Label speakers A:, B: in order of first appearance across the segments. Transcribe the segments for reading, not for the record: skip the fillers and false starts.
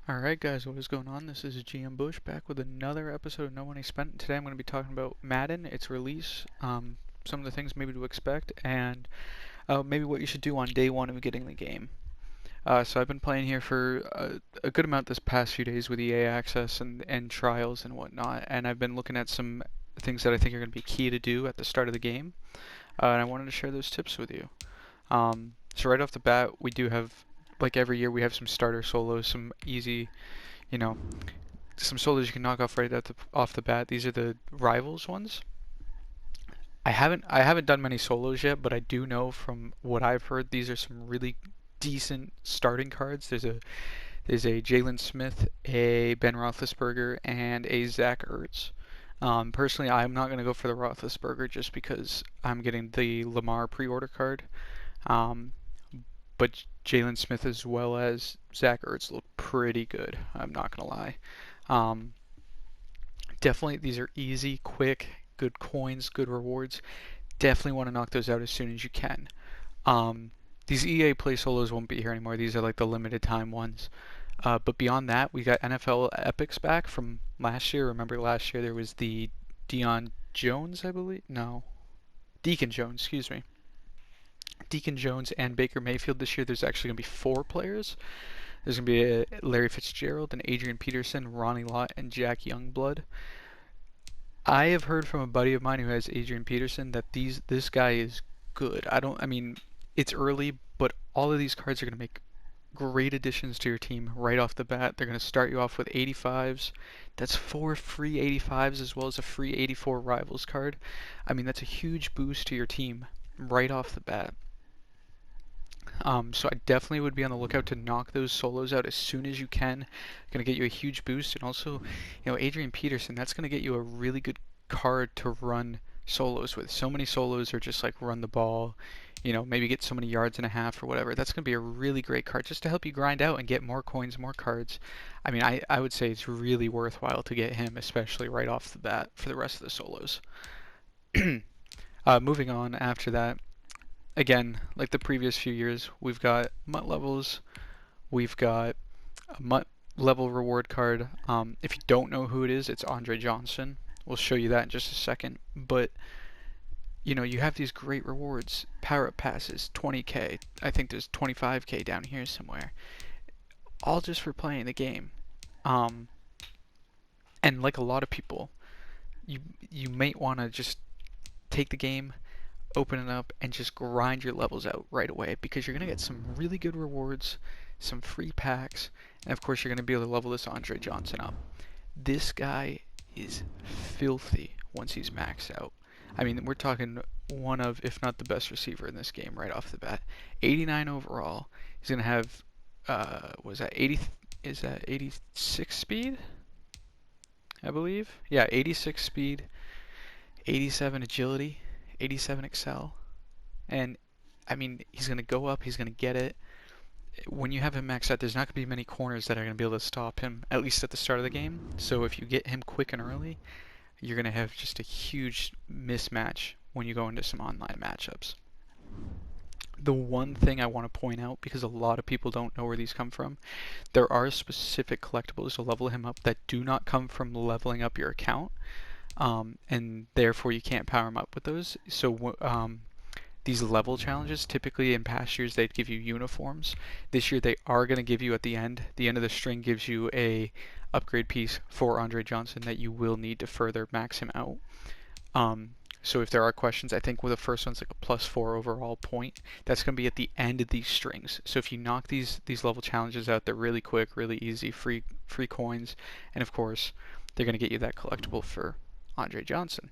A: Alright guys, what is going on? This is GM Bush back with another episode of No Money Spent. Today I'm going to be talking about Madden, its release, some of the things maybe to expect, and maybe what you should do on day one of getting the game. So I've been playing here for a good amount this past few days with EA Access and trials and whatnot, and I've been looking at some things that I think are going to be key to do at the start of the game, and I wanted to share those tips with you. So right off the bat, we do have, like every year, we have some starter solos, some easy, you know, some solos you can knock off right off the bat. These are the rivals ones. I haven't done many solos yet, but I do know from what I've heard these are some really decent starting cards. There's a Jalen Smith, a Ben Roethlisberger, and a Zach Ertz. Personally, I'm not going to go for the Roethlisberger just because I'm getting the Lamar pre-order card. Um, but Jalen Smith as well as Zach Ertz look pretty good. I'm not going to lie. Um, Definitely, these are easy, quick, good coins, good rewards. Definitely want to knock those out as soon as you can. Um, these EA Play Solos won't be here anymore. These are like the limited time ones. But beyond that, we got NFL Epics back from last year. Remember last year there was the Deion Jones, I believe? No. Deacon Jones, excuse me. Deacon Jones and Baker Mayfield this year. There's actually going to be four players. There's going to be a Larry Fitzgerald and Adrian Peterson, Ronnie Lott, and Jack Youngblood. I have heard from a buddy of mine who has Adrian Peterson that this guy is good. I mean, it's early, but all of these cards are going to make great additions to your team right off the bat. They're going to start you off with 85s. That's four free 85s as well as a free 84 Rivals card. I mean, that's a huge boost to your team right off the bat. So I definitely would be on the lookout to knock those solos out as soon as you can. Going to get you a huge boost, and also, Adrian Peterson. That's going to get you a really good card to run solos with. So many solos are just like run the ball, maybe get so many yards and a half or whatever. That's going to be a really great card just to help you grind out and get more coins, more cards. I mean, I would say it's really worthwhile to get him, especially right off the bat for the rest of the solos. Moving on after that, again, like the previous few years, we've got MUT levels, we've got a MUT level reward card. If you don't know who it is, it's Andre Johnson. We'll show you that in just a second. But, you have these great rewards. Power up passes, 20k. I think there's 25k down here somewhere. All just for playing the game. Um, and like a lot of people, you might want to just take the game, open it up, and just grind your levels out right away because you're going to get some really good rewards, some free packs, and of course you're going to be able to level this Andre Johnson up. This guy is filthy once he's maxed out. I mean, we're talking one of, if not the best receiver in this game right off the bat. 89 overall. He's going to have, was that 80, is that 86 speed? I believe. Yeah, 86 speed, 87 agility, 87 excel. And I mean, he's going to go up, he's going to get it. When you have him maxed out, there's not going to be many corners that are going to be able to stop him, at least at the start of the game. So if you get him quick and early, you're going to have just a huge mismatch when you go into some online matchups. The one thing I want to point out, because a lot of people don't know where these come from, there are specific collectibles to level him up that do not come from leveling up your account. And therefore you can't power them up with those. So these level challenges, typically in past years they'd give you uniforms. This year they are going to give you at the end of the string gives you a upgrade piece for Andre Johnson that you will need to further max him out. So if there are questions, I think the first one's like a +4 overall point. That's going to be at the end of these strings. So if you knock these level challenges out, they're really quick, really easy, free coins, and of course they're going to get you that collectible for Andre Johnson.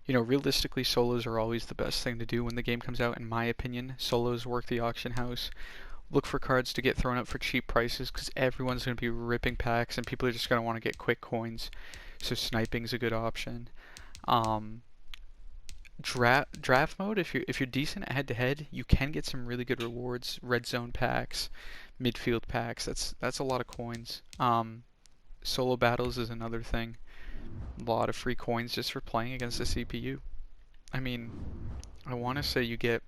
A: Realistically, solos are always the best thing to do when the game comes out, in my opinion. Solos work the auction house. Look for cards to get thrown up for cheap prices because everyone's going to be ripping packs and people are just going to want to get quick coins. So sniping's a good option. Draft mode, if you're decent at head-to-head, you can get some really good rewards. Red zone packs, midfield packs. That's a lot of coins. Solo battles is another thing. A lot of free coins just for playing against the CPU. I mean, I want to say you get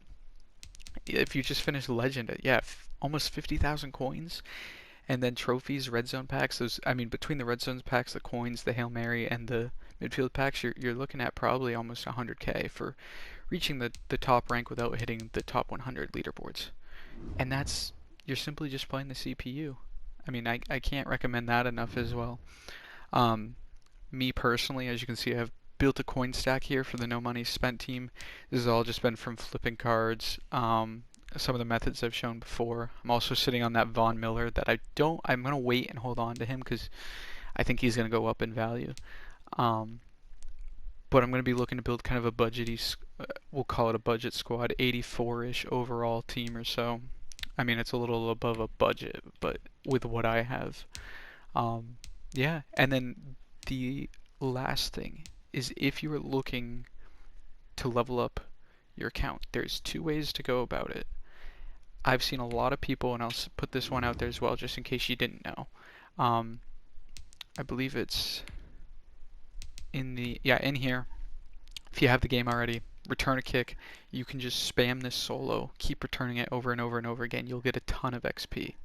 A: if you just finish Legend at, yeah, almost 50,000 coins, and then trophies, red zone packs, those, I mean, between the red zones packs, the coins, the Hail Mary, and the midfield packs, you're looking at probably almost 100K for reaching the top rank without hitting the top 100 leaderboards. And that's, you're simply just playing the CPU. I mean, I can't recommend that enough as well. Um, Me personally, as you can see, I've built a coin stack here for the no money spent team. This has all just been from flipping cards. Some of the methods I've shown before. I'm also sitting on that Von Miller that I'm going to wait and hold on to him because I think he's going to go up in value. Um, but I'm going to be looking to build kind of a budgety, we'll call it a budget squad, 84-ish overall team or so. I mean, it's a little above a budget, but with what I have. Um, yeah, and then the last thing is if you are looking to level up your account, there's two ways to go about it. I've seen a lot of people, and I'll put this one out there as well, just in case you didn't know. Um, I believe it's in here. If you have the game already, return a kick. You can just spam this solo, keep returning it over and over and over again. You'll get a ton of XP.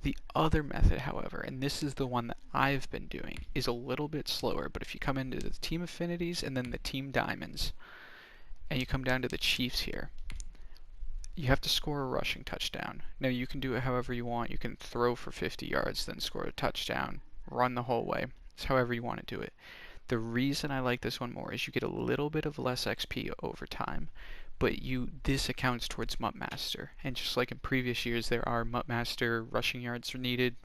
A: The other method, however, and this is the one that I've been doing, is a little bit slower, but if you come into the team affinities and then the team diamonds, and you come down to the Chiefs here, you have to score a rushing touchdown. Now you can do it however you want. You can throw for 50 yards, then score a touchdown, run the whole way. It's however you want to do it. The reason I like this one more is you get a little bit of less XP over time, but this accounts towards MUT Master. And just like in previous years, there are MUT Master rushing yards are needed,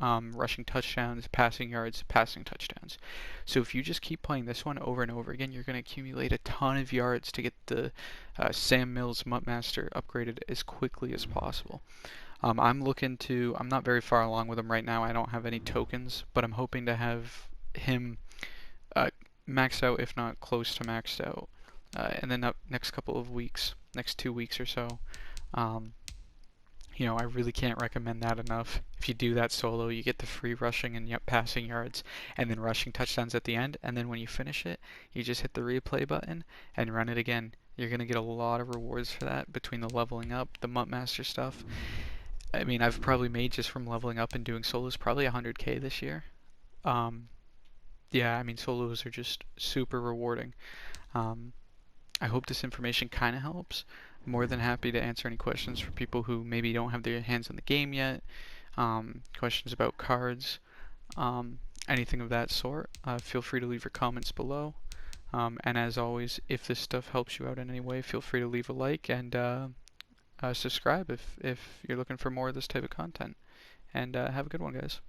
A: rushing touchdowns, passing yards, passing touchdowns. So if you just keep playing this one over and over again, you're going to accumulate a ton of yards to get the Sam Mills MUT Master upgraded as quickly as possible. I'm not very far along with him right now. I don't have any tokens, but I'm hoping to have him maxed out, if not close to maxed out, in the next couple of weeks, next 2 weeks or so. Um, I really can't recommend that enough. If you do that solo, you get the free rushing and passing yards, and then rushing touchdowns at the end. And then when you finish it, you just hit the replay button and run it again. You're gonna get a lot of rewards for that between the leveling up, the MUT Master stuff. I mean, I've probably made just from leveling up and doing solos probably 100K this year. Um, yeah, I mean, solos are just super rewarding. Um, I hope this information kind of helps. I'm more than happy to answer any questions for people who maybe don't have their hands on the game yet, questions about cards, anything of that sort. Feel free to leave your comments below. And as always, if this stuff helps you out in any way, feel free to leave a like and subscribe if you're looking for more of this type of content. And have a good one, guys.